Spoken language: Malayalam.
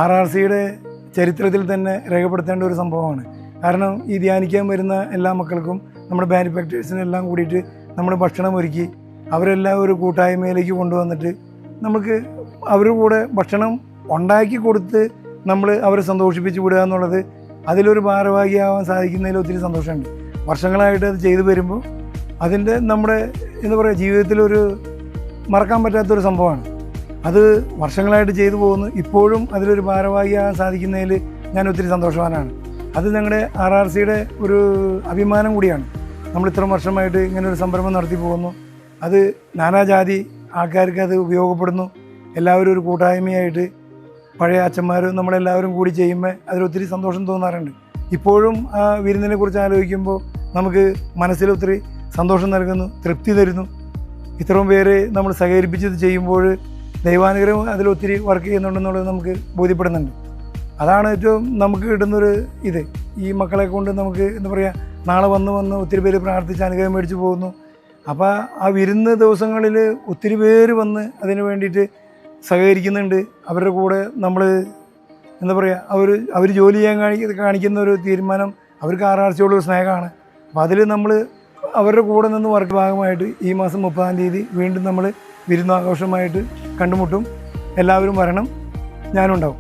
RRCയുടെ ചരിത്രത്തിൽ തന്നെ രേഖപ്പെടുത്തേണ്ട ഒരു സംഭവമാണ്. കാരണം ഈ ധ്യാനിക്കാൻ വരുന്ന എല്ലാ മക്കൾക്കും നമ്മുടെ ബെനിഫാക്ടേഴ്സിനെല്ലാം കൂടിയിട്ട് നമ്മൾ ഭക്ഷണം ഒരുക്കി അവരെല്ലാം ഒരു കൂട്ടായ്മയിലേക്ക് കൊണ്ടുവന്നിട്ട് നമുക്ക് അവരുടെ കൂടെ ഭക്ഷണം ഉണ്ടാക്കി കൊടുത്ത് നമ്മൾ അവരെ സന്തോഷിപ്പിച്ച് വിടുക എന്നുള്ളത് അതിലൊരു ഭാരവാഹിയാവാൻ സാധിക്കുന്നതിൽ ഒത്തിരി സന്തോഷമുണ്ട്. വർഷങ്ങളായിട്ട് അത് ചെയ്തു വരുമ്പോൾ അതിൻ്റെ നമ്മുടെ എന്താ പറയുക ജീവിതത്തിലൊരു മറക്കാൻ പറ്റാത്തൊരു സംഭവമാണ്. അത് വർഷങ്ങളായിട്ട് ചെയ്തു പോകുന്നു. ഇപ്പോഴും അതിലൊരു ഭാരവാഹിയാകാൻ സാധിക്കുന്നതിൽ ഞാൻ ഒത്തിരി സന്തോഷവാനാണ്. അത് ഞങ്ങളുടെ RRCയുടെ ഒരു അഭിമാനം കൂടിയാണ്. നമ്മൾ ഇത്ര വർഷമായിട്ട് ഇങ്ങനെ ഒരു സംരംഭം നടത്തി പോകുന്നു. അത് നാനാജാതി ആൾക്കാർക്ക് അത് ഉപയോഗപ്പെടുന്നു. എല്ലാവരും ഒരു കൂട്ടായ്മയായിട്ട് പഴയ അച്ഛന്മാരും നമ്മളെല്ലാവരും കൂടി ചെയ്യുമ്പോൾ അതിലൊത്തിരി സന്തോഷം തോന്നാറുണ്ട്. ഇപ്പോഴും ആ വിരുന്നിനെ കുറിച്ച് ആലോചിക്കുമ്പോൾ നമുക്ക് മനസ്സിലൊത്തിരി സന്തോഷം നൽകുന്നു, തൃപ്തി തരുന്നു. ഇത്രയും പേര് നമ്മൾ സഹകരിപ്പിച്ചത് ചെയ്യുമ്പോൾ ദൈവാനുഗ്രഹം അതിലൊത്തിരി വർക്ക് ചെയ്യുന്നുണ്ടെന്നുള്ളത് നമുക്ക് ബോധ്യപ്പെടുന്നുണ്ട്. അതാണ് ഏറ്റവും നമുക്ക് കിട്ടുന്നൊരു ഇത്. ഈ മക്കളെ കൊണ്ട് നമുക്ക് എന്താ പറയുക, നാളെ വന്ന് ഒത്തിരി പേര് പ്രാർത്ഥിച്ച് അനുഗ്രഹം മേടിച്ച് പോകുന്നു. അപ്പോൾ ആ വിരുന്ന് ദിവസങ്ങളിൽ ഒത്തിരി പേര് വന്ന് അതിന് വേണ്ടിയിട്ട് സഹകരിക്കുന്നുണ്ട്. അവരുടെ കൂടെ നമ്മൾ എന്താ പറയുക, അവർ ജോലി ചെയ്യാൻ കാണിക്കുന്ന ഒരു തീരുമാനം അവർക്ക് RRCയോടൊരു സ്നേഹമാണ്. അപ്പോൾ അതിൽ നമ്മൾ അവരുടെ കൂടെ നിന്ന് വർക്ക് ഭാഗമായിട്ട് ഈ മാസം 30-ാം തീയതി വീണ്ടും നമ്മൾ വിരുന്നാഘോഷമായിട്ട് കണ്ടുമുട്ടും. എല്ലാവരും വരണം, ഞാനുണ്ടാവും.